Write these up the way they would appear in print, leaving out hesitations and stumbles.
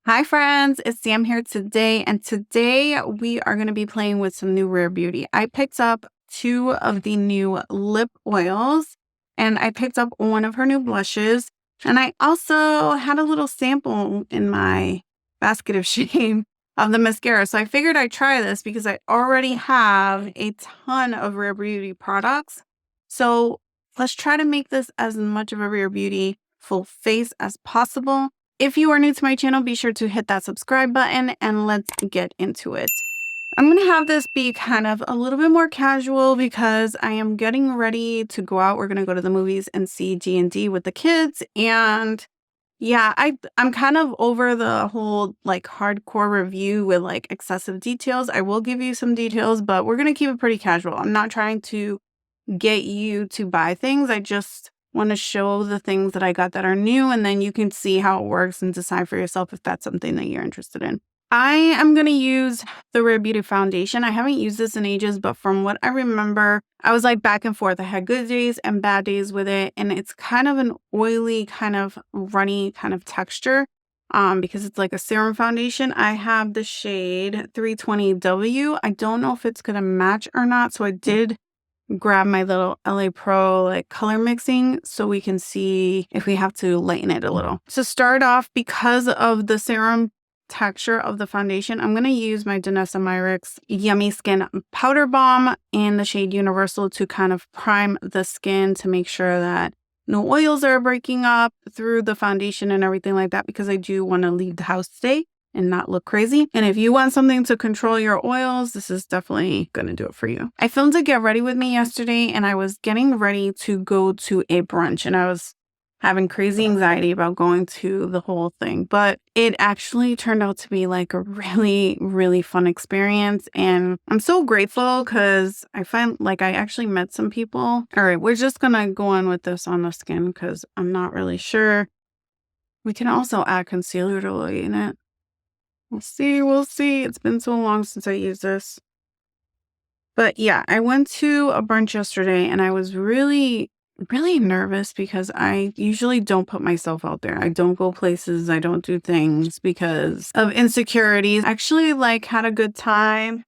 Hi friends, it's Sam here today, and today we are going to be playing with some new Rare Beauty. I picked up 2 of the new lip oils, and I picked up one of her new blushes, and I also had a little sample in my basket of shame of the mascara. So I figured I'd try this because I already have a ton of Rare Beauty products. So let's try to make this as much of a Rare Beauty full face as possible. If you are new to my channel, be sure to hit that subscribe button and let's get into it. I'm going to have this be kind of a little bit more casual because I am getting ready to go out. We're going to go to the movies and see G&D with the kids. And yeah, I'm kind of over the whole like hardcore review with like excessive details. I will give you some details, but we're going to keep it pretty casual. I'm not trying to get you to buy things. I just want to show the things that I got that are new, and then you can see how it works and decide for yourself if that's something that you're interested in. I am going to use the Rare Beauty foundation. I haven't used this in ages, but from what I remember, I was like back and forth. I had good days and bad days with it, and it's kind of an oily, kind of runny kind of texture because it's like a serum foundation. I have the shade 320W. I don't know if it's going to match or not, so I did grab my little LA Pro like color mixing so we can see if we have to lighten it a little. To start off, because of the serum texture of the foundation, I'm going to use my Danessa Myricks Yummy Skin Powder Balm in the shade Universal to kind of prime the skin to make sure that no oils are breaking up through the foundation and everything like that, because I do want to leave the house today and not look crazy. And if you want something to control your oils, this is definitely going to do it for you. I filmed a Get Ready With Me yesterday, and I was getting ready to go to a brunch, and I was having crazy anxiety about going to the whole thing. But it actually turned out to be like a really, really fun experience. And I'm so grateful because I find like I actually met some people. All right, we're just going to go on with this on the skin because I'm not really sure. We can also add concealer to lighten it. We'll see. It's been so long since I used this. But yeah, I went to a brunch yesterday and I was really nervous because I usually don't put myself out there. I don't go places, I don't do things because of insecurities. I actually like had a good time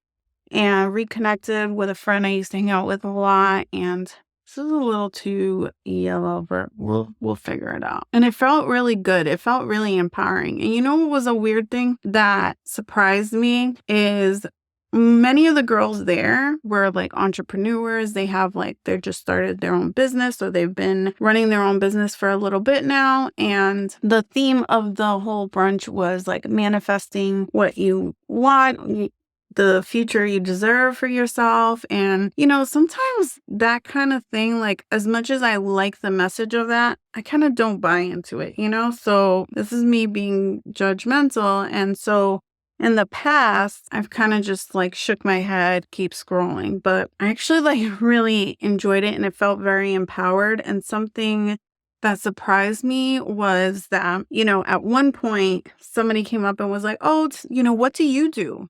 and reconnected with a friend I used to hang out with a lot, and this is a little too yellow, but we'll figure it out. And it felt really good. It felt really empowering. And you know what was a weird thing that surprised me is many of the girls there were like entrepreneurs. They have like, they just started their own business, so they've been running their own business for a little bit now. And the theme of the whole brunch was like manifesting what you want, the future you deserve for yourself. And, you know, sometimes that kind of thing, like as much as I like the message of that, I kind of don't buy into it, you know? So this is me being judgmental. And so in the past, I've kind of just like shook my head, keep scrolling, but I actually like really enjoyed it and it felt very empowered. And something that surprised me was that, you know, at one point somebody came up and was like, oh, you know, what do you do?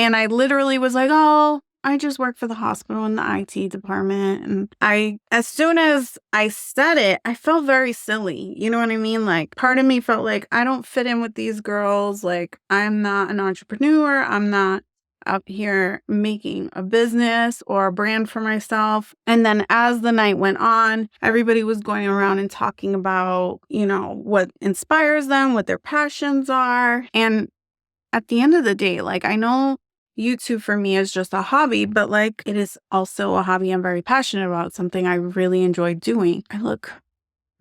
And I literally was like, oh, I just work for the hospital in the IT department. And as soon as I said it, I felt very silly. You know what I mean? Like part of me felt like I don't fit in with these girls. Like I'm not an entrepreneur. I'm not out here making a business or a brand for myself. And then as the night went on, everybody was going around and talking about, you know, what inspires them, what their passions are. And at the end of the day, like I know YouTube for me is just a hobby, but like it is also a hobby I'm very passionate about, something I really enjoy doing. I look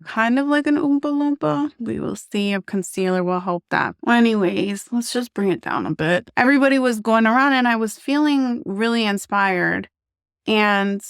kind of like an Oompa Loompa. We will see if concealer will help that. Well, anyways, let's just bring it down a bit. Everybody was going around and I was feeling really inspired. And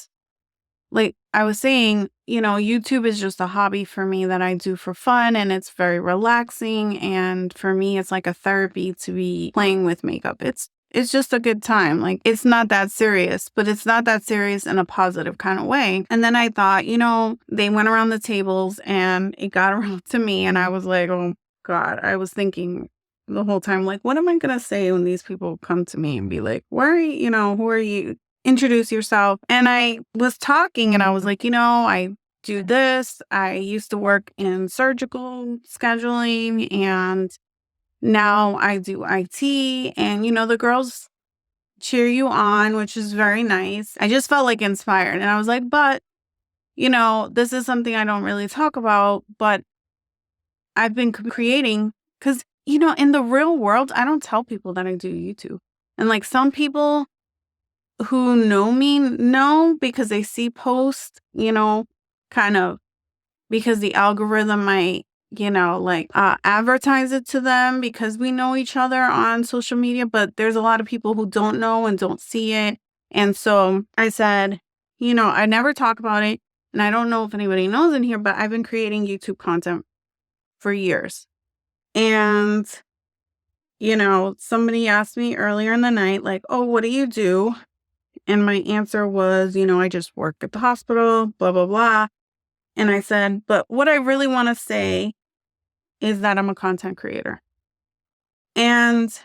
like I was saying, you know, YouTube is just a hobby for me that I do for fun, and it's very relaxing. And for me, it's like a therapy to be playing with makeup. It's just a good time. Like it's not that serious, but it's not that serious in a positive kind of way. And then I thought, you know, they went around the tables and it got around to me, and I was like, oh God, I was thinking the whole time, like, what am I going to say when these people come to me and be like, why are you, you know, who are you? Introduce yourself. And I was talking and I was like, you know, I do this. I used to work in surgical scheduling, and Now I do IT, and the girls cheer you on, which is very nice. I just felt like inspired, and I was like, but this is something I don't really talk about, but I've been creating because, in the real world, I don't tell people that I do YouTube. And like some people who know me know because they see posts, kind of because the algorithm might, advertise it to them because we know each other on social media. But there's a lot of people who don't know and don't see it. And so I said, I never talk about it. And I don't know if anybody knows in here, but I've been creating YouTube content for years. And, somebody asked me earlier in the night, like, oh, what do you do? And my answer was, I just work at the hospital, blah, blah, blah. And I said, but what I really want to say is that I'm a content creator. And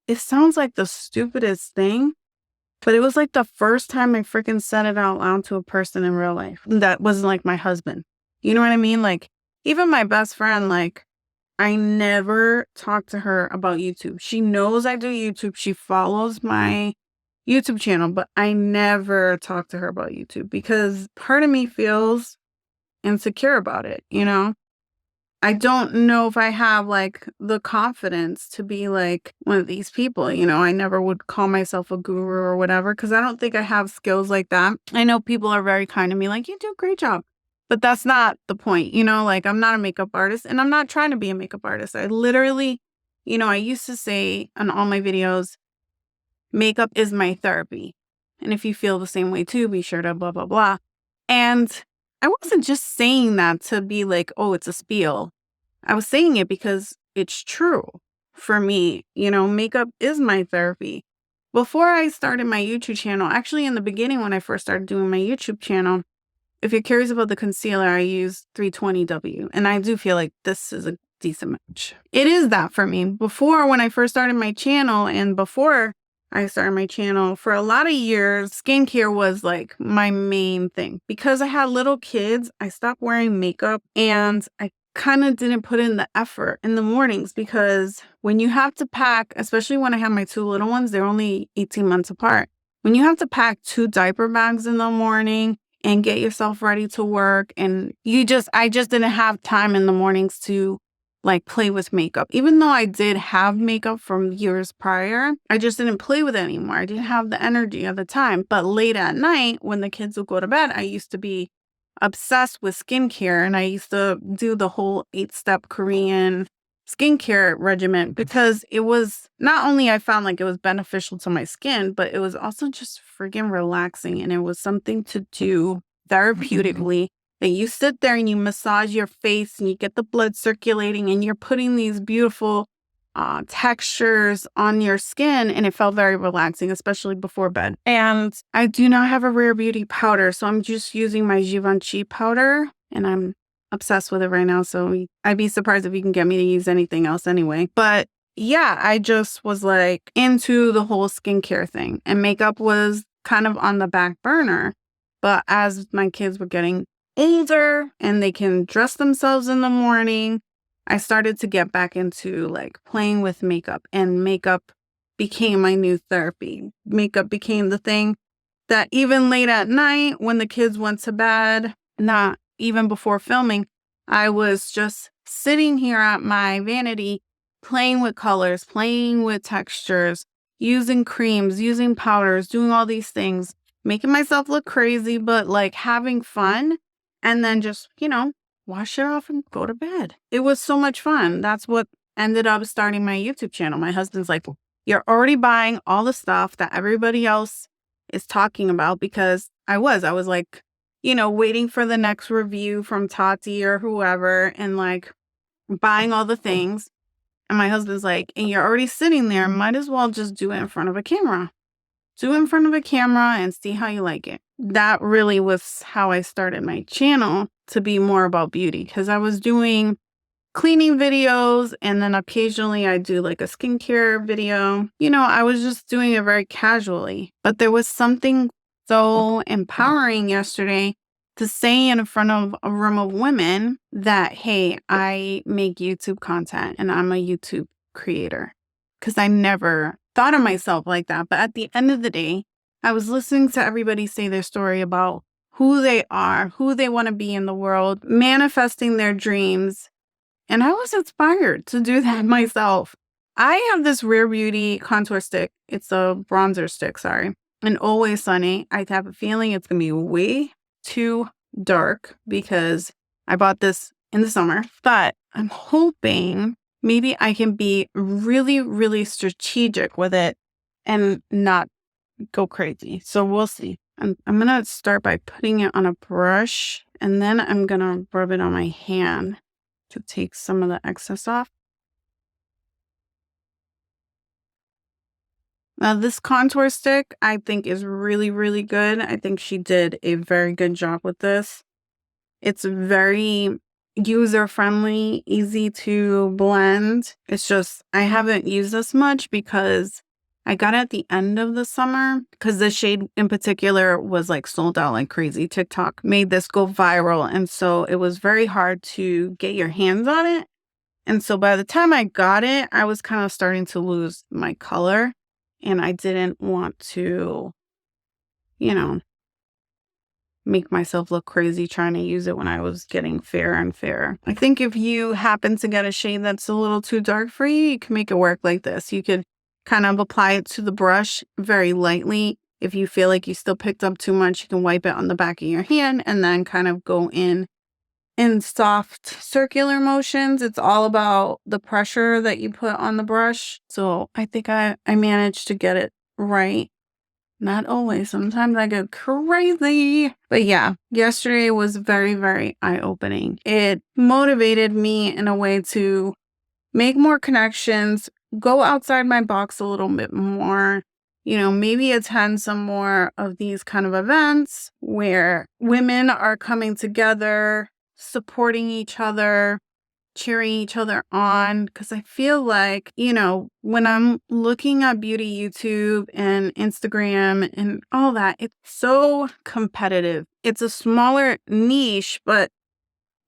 it sounds like the stupidest thing, but it was like the first time I freaking said it out loud to a person in real life that wasn't like my husband. You know what I mean? Like, even my best friend, like, I never talk to her about YouTube. She knows I do YouTube. She follows my YouTube channel, but I never talk to her about YouTube because part of me feels insecure about it, I don't know if I have like the confidence to be like one of these people, I never would call myself a guru or whatever because I don't think I have skills like that. I know people are very kind to me, like, you do a great job. But that's not the point, like I'm not a makeup artist and I'm not trying to be a makeup artist. I literally, I used to say on all my videos, makeup is my therapy. And if you feel the same way too, be sure to blah, blah, blah. And I wasn't just saying that to be like, oh, it's a spiel. I was saying it because it's true for me. Makeup is my therapy. Before I started my YouTube channel, actually in the beginning when I first started doing my YouTube channel, if you're curious about the concealer, I use 320W. And I do feel like this is a decent match. It is that for me. Before, when I first started my channel and before I started my channel, for a lot of years, skincare was like my main thing. Because I had little kids, I stopped wearing makeup and I kind of didn't put in the effort in the mornings because when you have to pack, especially when I have my two little ones, they're only 18 months apart. When you have to pack 2 diaper bags in the morning and get yourself ready to work, and I just didn't have time in the mornings to like play with makeup. Even though I did have makeup from years prior, I just didn't play with it anymore. I didn't have the energy at the time. But late at night, when the kids would go to bed, I used to be obsessed with skincare, and I used to do the whole 8-step Korean skincare regimen because it was not only I found like it was beneficial to my skin, but it was also just freaking relaxing, and it was something to do therapeutically. That you sit there and you massage your face and you get the blood circulating and you're putting these beautiful textures on your skin, and it felt very relaxing, especially before bed. And I do not have a Rare Beauty powder, so I'm just using my Givenchy powder, and I'm obsessed with it right now. So I'd be surprised if you can get me to use anything else anyway. But yeah, I just was like into the whole skincare thing, and makeup was kind of on the back burner. But as my kids were getting older and they can dress themselves in the morning, I started to get back into like playing with makeup, and makeup became my new therapy. Makeup became the thing that even late at night when the kids went to bed, not even before filming, I was just sitting here at my vanity, playing with colors, playing with textures, using creams, using powders, doing all these things, making myself look crazy, but like having fun, and then just, wash it off and go to bed. It was so much fun. That's what ended up starting my YouTube channel. My husband's like, you're already buying all the stuff that everybody else is talking about, because I was like, waiting for the next review from Tati or whoever and like buying all the things. And my husband's like, and you're already sitting there, might as well just do it in front of a camera. Do it in front of a camera and see how you like it. That really was how I started my channel to be more about beauty, because I was doing cleaning videos and then occasionally I do like a skincare video. I was just doing it very casually, but there was something so empowering yesterday to say in front of a room of women that, hey, I make YouTube content and I'm a YouTube creator, because I never thought of myself like that. But at the end of the day, I was listening to everybody say their story about who they are, who they want to be in the world, manifesting their dreams. And I was inspired to do that myself. I have this Rare Beauty contour stick. It's a bronzer stick, sorry. And Always Sunny. I have a feeling it's going to be way too dark because I bought this in the summer. But I'm hoping maybe I can be really, really strategic with it and not go crazy. So we'll see. I'm going to start by putting it on a brush, and then I'm going to rub it on my hand to take some of the excess off. Now, this contour stick, I think, is really, really good. I think she did a very good job with this. It's very user-friendly, easy to blend. It's just, I haven't used this much because I got it at the end of the summer because this shade in particular was like sold out like crazy. TikTok made this go viral. And so it was very hard to get your hands on it. And so by the time I got it, I was kind of starting to lose my color. And I didn't want to, make myself look crazy trying to use it when I was getting fairer and fairer. I think if you happen to get a shade that's a little too dark for you, you can make it work like this. You could kind of apply it to the brush very lightly. If you feel like you still picked up too much, you can wipe it on the back of your hand and then kind of go in soft circular motions. It's all about the pressure that you put on the brush. So I think I managed to get it right. Not always. Sometimes I go crazy. But yeah, yesterday was very, very eye-opening. It motivated me in a way to make more connections, go outside my box a little bit more, maybe attend some more of these kind of events where women are coming together, supporting each other, cheering each other on. Because I feel like, when I'm looking at beauty YouTube and Instagram and all that, it's so competitive. It's a smaller niche, but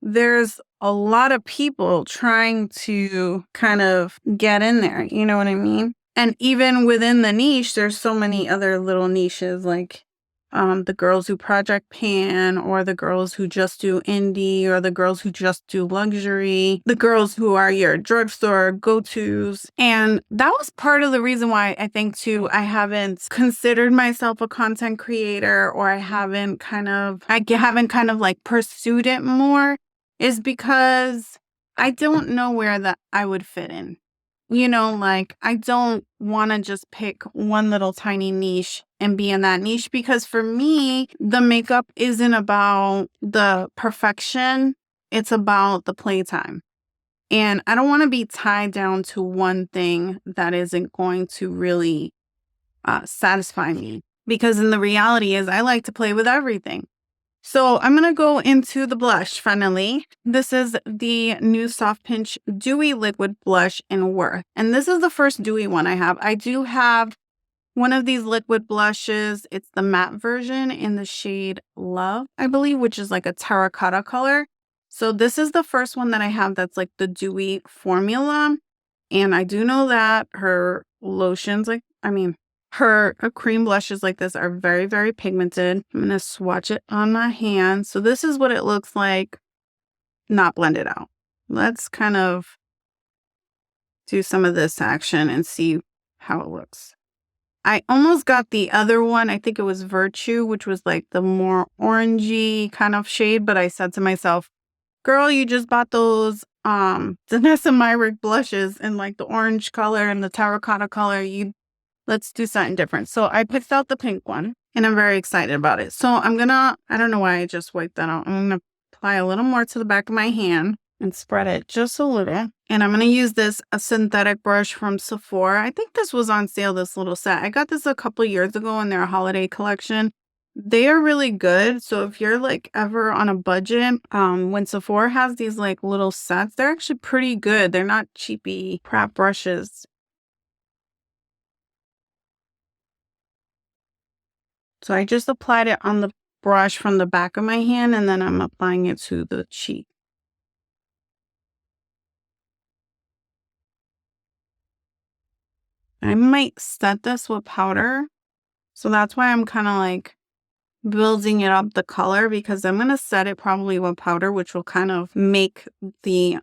there's a lot of people trying to kind of get in there. You know what I mean? And even within the niche, there's so many other little niches like the girls who project pan, or the girls who just do indie, or the girls who just do luxury, the girls who are your drugstore go-tos. And that was part of the reason why I think too, I haven't considered myself a content creator, or I haven't kind of like pursued it more, is because I don't know where that I would fit in. I don't want to just pick one little tiny niche and be in that niche, because for me, the makeup isn't about the perfection. It's about the playtime. And I don't want to be tied down to one thing that isn't going to really satisfy me, because in the reality is I like to play with everything. So I'm going to go into the blush finally. This is the new Soft Pinch Dewy Liquid Blush in Worth. And this is the first dewy one I have. I do have one of these liquid blushes. It's the matte version in the shade Love, I believe, which is like a terracotta color. So this is the first one that I have that's like the dewy formula. And I do know that her lotions, her cream blushes like this are very, very pigmented. I'm going to swatch it on my hand. So this is what it looks like, not blended out. Let's kind of do some of this action and see how it looks. I almost got the other one. I think it was Virtue, which was like the more orangey kind of shade. But I said to myself, girl, you just bought those SamanthaMargaraR blushes in like the orange color and the terracotta color. Let's do something different. So I picked out the pink one and I'm very excited about it. So I don't know why I just wiped that out. I'm going to apply a little more to the back of my hand and spread it just a little. And I'm going to use a synthetic brush from Sephora. I think this was on sale, this little set. I got this a couple years ago in their holiday collection. They are really good. So if you're like ever on a budget, when Sephora has these like little sets, they're actually pretty good. They're not cheapy crap brushes. So I just applied it on the brush from the back of my hand, and then I'm applying it to the cheek. I might set this with powder. So that's why I'm kind of like building it up the color, because I'm going to set it probably with powder, which will kind of make the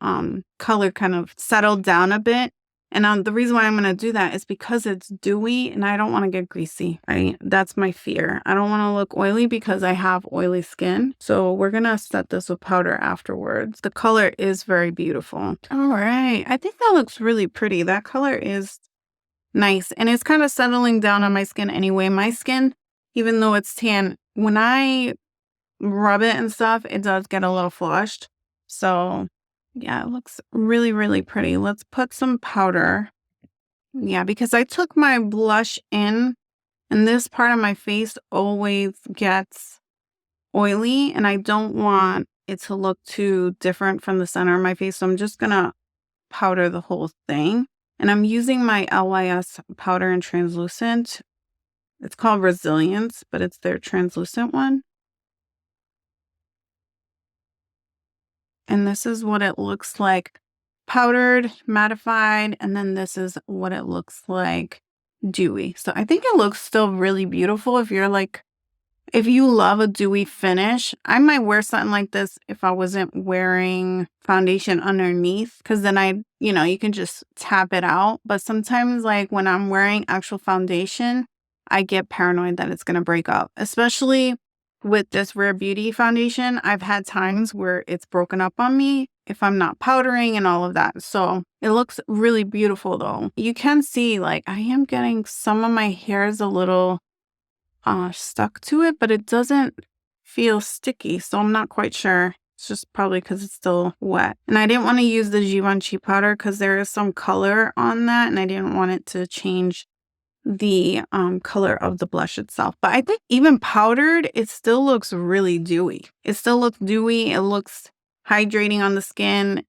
color kind of settle down a bit. And the reason why I'm going to do that is because it's dewy and I don't want to get greasy, right? That's my fear. I don't want to look oily because I have oily skin. So we're going to set this with powder afterwards. The color is very beautiful. All right. I think that looks really pretty. That color is nice. And it's kind of settling down on my skin anyway. My skin, even though it's tan, when I rub it and stuff, it does get a little flushed. So yeah, it looks really, really pretty. Let's put some powder. Yeah, because I took my blush in, and this part of my face always gets oily, and I don't want it to look too different from the center of my face. So I'm just going to powder the whole thing. And I'm using my LYS powder in translucent. It's called Resilience, but it's their translucent one. And this is what it looks like powdered, mattified, and then this is what it looks like dewy. So I think it looks still really beautiful if you're like, if you love a dewy finish. I might wear something like this if I wasn't wearing foundation underneath, because then you can just tap it out. But sometimes like when I'm wearing actual foundation, I get paranoid that it's going to break up, especially with this Rare Beauty foundation. I've had times where it's broken up on me if I'm not powdering and all of that. So it looks really beautiful though. You can see like I am getting some of my hairs a little stuck to it, but it doesn't feel sticky. So I'm not quite sure. It's just probably because it's still wet. And I didn't want to use the Givenchy powder because there is some color on that, and I didn't want it to change the color of the blush itself. But I think even powdered, it still looks really dewy. It still looks dewy. It looks hydrating on the skin.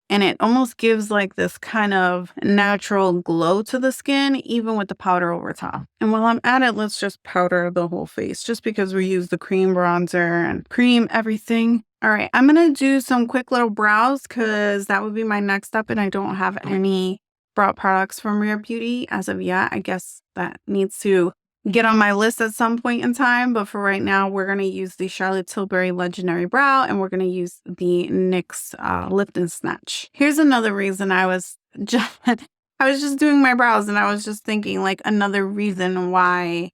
And it almost gives like this kind of natural glow to the skin, even with the powder over top. And while I'm at it, let's just powder the whole face, just because we use the cream bronzer and cream everything. All right, I'm going to do some quick little brows because that would be my next step. And I don't have any brow products from Rare Beauty as of yet. I guess that needs to get on my list at some point in time. But for right now, we're going to use the Charlotte Tilbury Legendary Brow, and we're going to use the NYX Lift and Snatch. Here's another reason I was just doing my brows, and I was just thinking like another reason why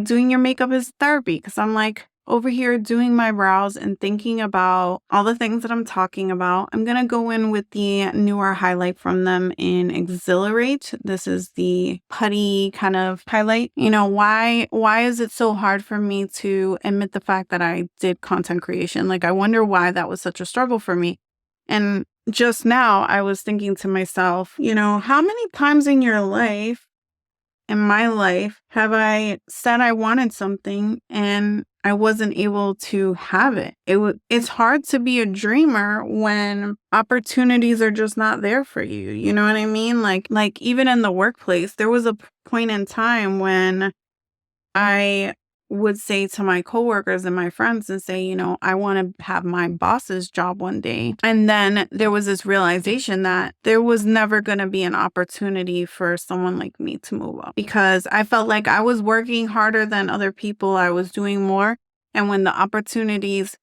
doing your makeup is therapy. Because I'm like over here doing my brows and thinking about all the things that I'm talking about. I'm going to go in with the newer highlight from them in Exhilarate. This is the putty kind of highlight. You know, why is it so hard for me to admit the fact that I did content creation? Like, I wonder why that was such a struggle for me. And just now I was thinking to myself, you know, how many times in your life, in my life, have I said I wanted something and I wasn't able to have it? It's hard to be a dreamer when opportunities are just not there for you. You know what I mean? Like even in the workplace, there was a point in time when I would say to my coworkers and my friends and say, you know, I want to have my boss's job one day. And then there was this realization that there was never going to be an opportunity for someone like me to move up, because I felt like I was working harder than other people. I was doing more. And when the opportunities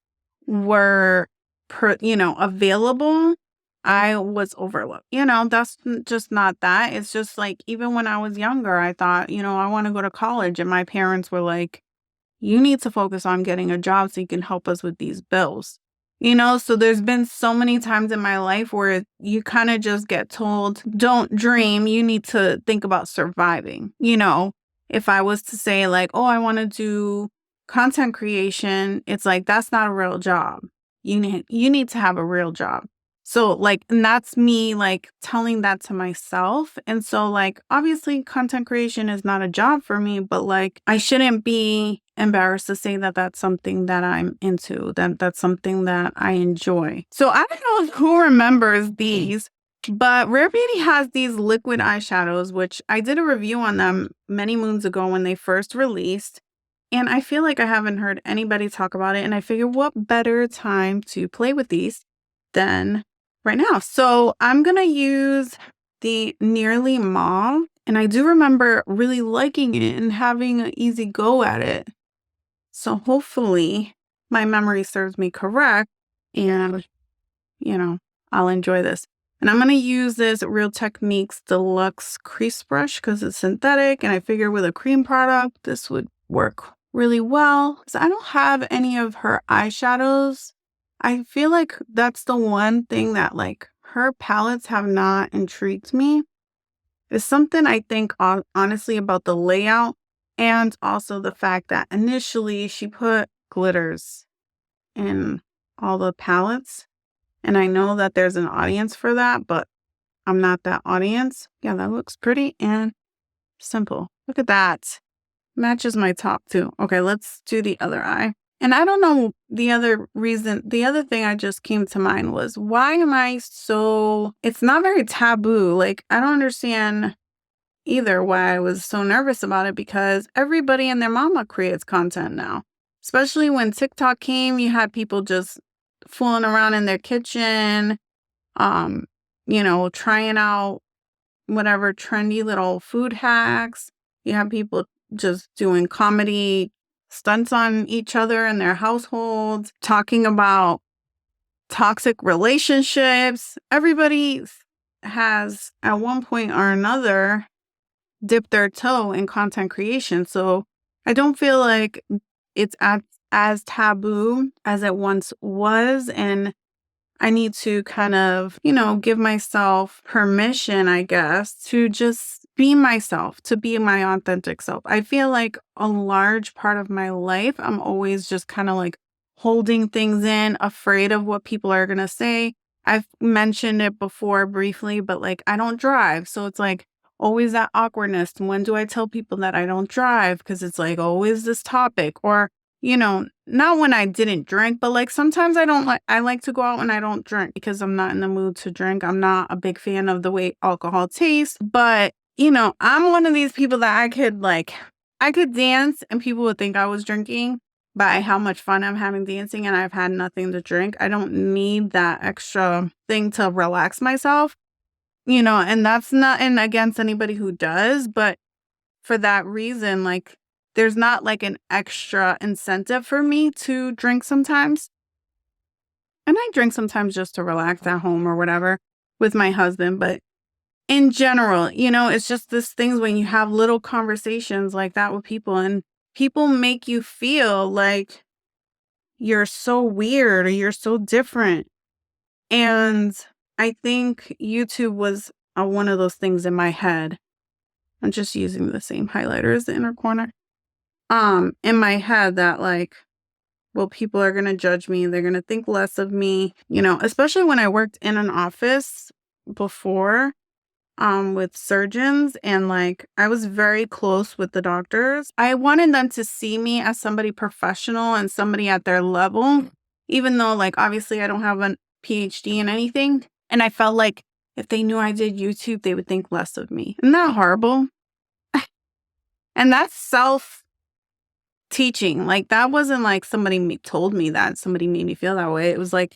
were, available, I was overlooked. You know, that's just not that. It's just like, even when I was younger, I thought, you know, I want to go to college. And my parents were like, you need to focus on getting a job so you can help us with these bills. You know, so there's been so many times in my life where you kind of just get told, don't dream, you need to think about surviving. You know, if I was to say like, oh, I want to do content creation, it's like, that's not a real job. You need to have a real job. So like, and that's me like telling that to myself. And so like, obviously content creation is not a job for me, but like, I shouldn't be embarrassed to say that that's something that I'm into, that's something that I enjoy. So I don't know who remembers these, but Rare Beauty has these liquid eyeshadows, which I did a review on them many moons ago when they first released. And I feel like I haven't heard anybody talk about it. And I figured what better time to play with these than right now. So I'm going to use the Nearly Mauve. And I do remember really liking it and having an easy go at it. So hopefully my memory serves me correct and, you know, I'll enjoy this. And I'm going to use this Real Techniques Deluxe Crease Brush because it's synthetic. And I figure with a cream product, this would work really well. So I don't have any of her eyeshadows. I feel like that's the one thing that like her palettes have not intrigued me. It's something I think honestly about the layout and also the fact that initially she put glitters in all the palettes. And I know that there's an audience for that, but I'm not that audience. Yeah, that looks pretty and simple. Look at that. Matches my top too. Okay, let's do the other eye. And I don't know the other reason. The other thing I just came to mind was why am I so, it's not very taboo. Like, I don't understand either why I was so nervous about it because everybody and their mama creates content now. Especially when TikTok came, you had people just fooling around in their kitchen, trying out whatever trendy little food hacks. You have people just doing comedy stunts on each other in their households, talking about toxic relationships. Everybody has, at one point or another, dipped their toe in content creation. So I don't feel like it's as taboo as it once was. And I need to kind of, give myself permission, I guess, to just be myself, to be my authentic self. I feel like a large part of my life, I'm always just kind of like holding things in, afraid of what people are going to say. I've mentioned it before briefly, but like I don't drive. So it's like always that awkwardness. When do I tell people that I don't drive? Because it's like always this topic. Or not when I didn't drink, but like sometimes I like to go out when I don't drink because I'm not in the mood to drink. I'm not a big fan of the way alcohol tastes, but I'm one of these people that I could dance and people would think I was drinking by how much fun I'm having dancing and I've had nothing to drink. I don't need that extra thing to relax myself, and that's nothing against anybody who does, but for that reason, like, there's not like an extra incentive for me to drink sometimes. And I drink sometimes just to relax at home or whatever with my husband. But in general, it's just this things when you have little conversations like that with people and people make you feel like you're so weird or you're so different. And I think YouTube was one of those things in my head. I'm just using the same highlighter as the inner corner. In my head that like, well, people are going to judge me. They're going to think less of me, especially when I worked in an office before, with surgeons and like, I was very close with the doctors. I wanted them to see me as somebody professional and somebody at their level, even though like, obviously I don't have a PhD in anything. And I felt like if they knew I did YouTube, they would think less of me. Isn't that horrible? And that's teaching. Like that wasn't like somebody told me that, somebody made me feel that way. It was like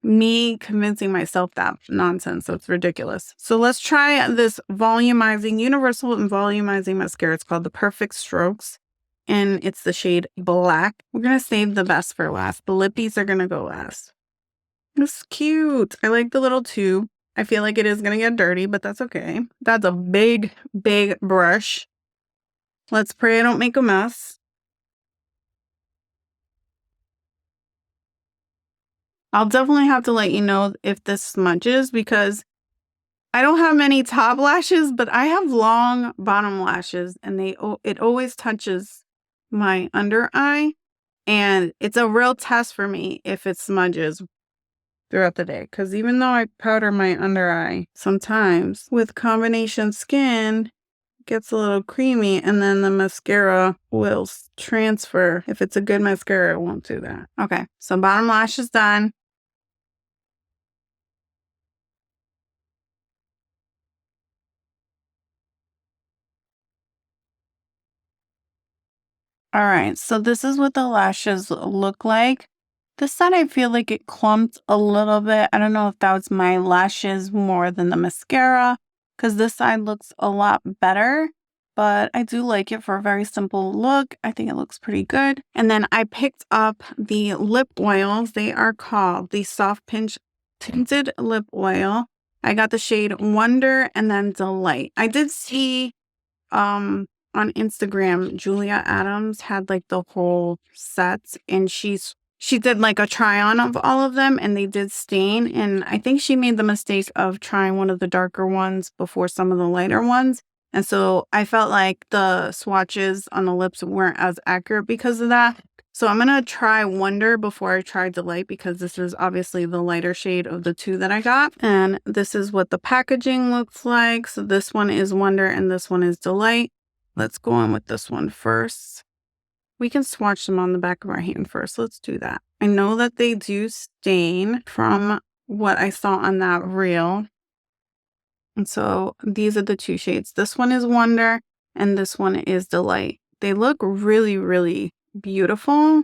me convincing myself that nonsense. So it's ridiculous. So let's try this universal and volumizing mascara. It's called the Perfect Strokes and it's the shade Black. We're going to save the best for last. The lippies are going to go last. It's cute. I like the little tube. I feel like it is going to get dirty, but that's okay. That's a big, big brush. Let's pray I don't make a mess. I'll definitely have to let you know if this smudges because I don't have many top lashes, but I have long bottom lashes and it always touches my under eye. And it's a real test for me if it smudges throughout the day. Because even though I powder my under eye, sometimes with combination skin, it gets a little creamy and then the mascara will transfer. If it's a good mascara, it won't do that. Okay, so bottom lash is done. All right, so this is what the lashes look like. This side, I feel like it clumped a little bit. I don't know if that was my lashes more than the mascara, because this side looks a lot better. But I do like it for a very simple look. I think it looks pretty good. And then I picked up the lip oils. They are called the Soft Pinch Tinted Lip Oil. I got the shade Wonder and then Delight. I did see on Instagram, Julia Adams had like the whole set, and she did like a try on of all of them, and they did stain. And I think she made the mistake of trying one of the darker ones before some of the lighter ones. And so I felt like the swatches on the lips weren't as accurate because of that. So I'm going to try Wonder before I try Delight, because this is obviously the lighter shade of the two that I got. And this is what the packaging looks like. So this one is Wonder and this one is Delight. Let's go on with this one first. We can swatch them on the back of our hand first. Let's do that. I know that they do stain from what I saw on that reel. And so these are the two shades. This one is Wonder and this one is Delight. They look really, really beautiful.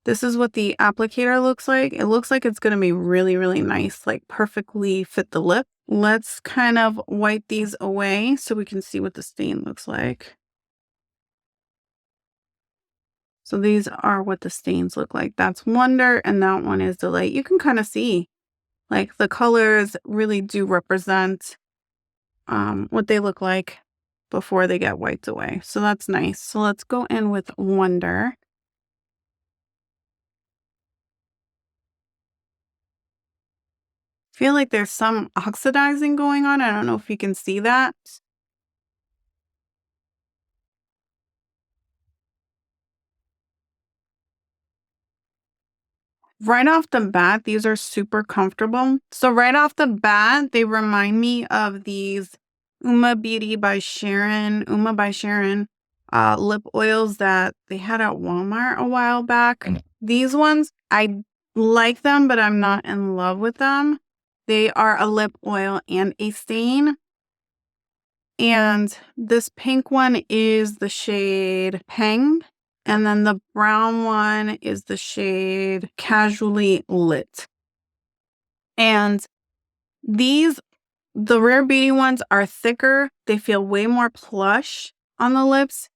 This is what the applicator looks like. It looks like it's going to be really, really nice, like perfectly fit the lip. Let's kind of wipe these away so we can see what the stain looks like. So these are what the stains look like. That's Wonder and that one is Delight. You can kind of see like the colors really do represent what they look like before they get wiped away. So that's nice. So let's go in with Wonder. Feel like there's some oxidizing going on. I don't know if you can see that. Right off the bat, these are super comfortable. So right off the bat, they remind me of these Uma by Sharon lip oils that they had at Walmart a while back. These ones, I like them, but I'm not in love with them. They are a lip oil and a stain. And this pink one is the shade Peng. And then the brown one is the shade Casually Lit. And these, the Rare Beauty ones are thicker. They feel way more plush on the lips.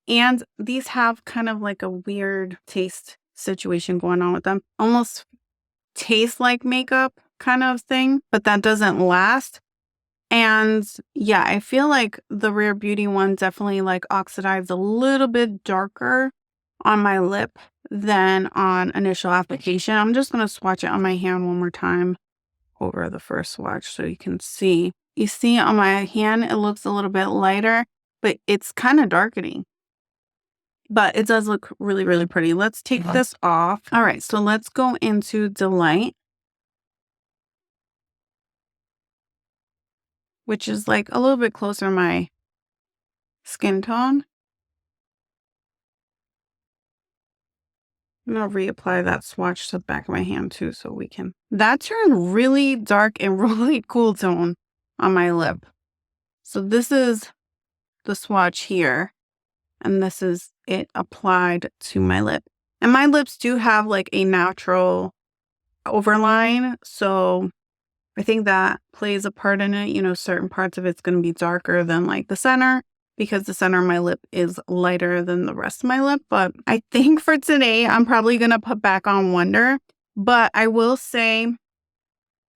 And these have kind of like a weird taste situation going on with them. Almost taste like makeup kind of thing, but that doesn't last. And yeah, I feel like the Rare Beauty one definitely like oxidized a little bit darker on my lip than on initial application. I'm just going to swatch it on my hand one more time over the first swatch so you can see. You see on my hand, it looks a little bit lighter, but it's kind of darkening. But it does look really, really pretty. Let's take this off. All right, so let's go into Delight, which is like a little bit closer to my skin tone. I'm going to reapply that swatch to the back of my hand too so we can. That turned really dark and really cool tone on my lip. So this is the swatch here. And this is it applied to my lip. And my lips do have like a natural overline. So I think that plays a part in it. You know, certain parts of it's going to be darker than like the center, because the center of my lip is lighter than the rest of my lip. But I think for today, I'm probably going to put back on Wonder. But I will say,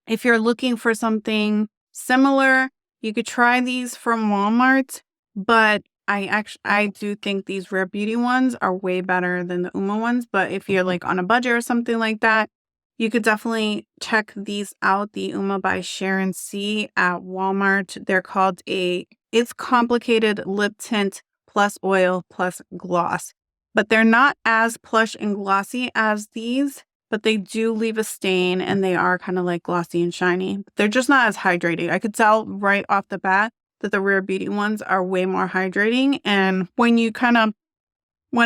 if you're looking for something similar, you could try these from Walmart. But I do think these Rare Beauty ones are way better than the Uma ones. But if you're like on a budget or something like that, you could definitely check these out. The Uma by Sharon C at Walmart. They're called It's Complicated Lip Tint plus Oil plus Gloss. But they're not as plush and glossy as these, but they do leave a stain and they are kind of like glossy and shiny. They're just not as hydrating. I could tell right off the bat that the Rare Beauty ones are way more hydrating. And when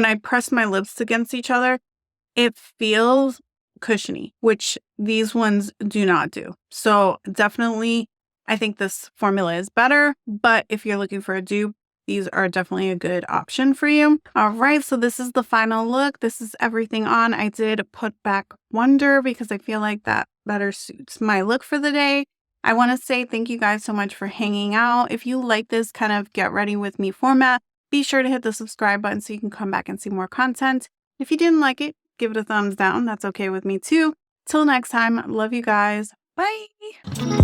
I press my lips against each other, it feels cushiony, which these ones do not do. So definitely, I think this formula is better, but if you're looking for a dupe, these are definitely a good option for you. All right, so this is the final look. This is everything on. I did put back Wonder because I feel like that better suits my look for the day. I want to say thank you guys so much for hanging out. If you like this kind of get ready with me format, be sure to hit the subscribe button so you can come back and see more content. If you didn't like it, give it a thumbs down. That's okay with me too. Till next time, love you guys. Bye.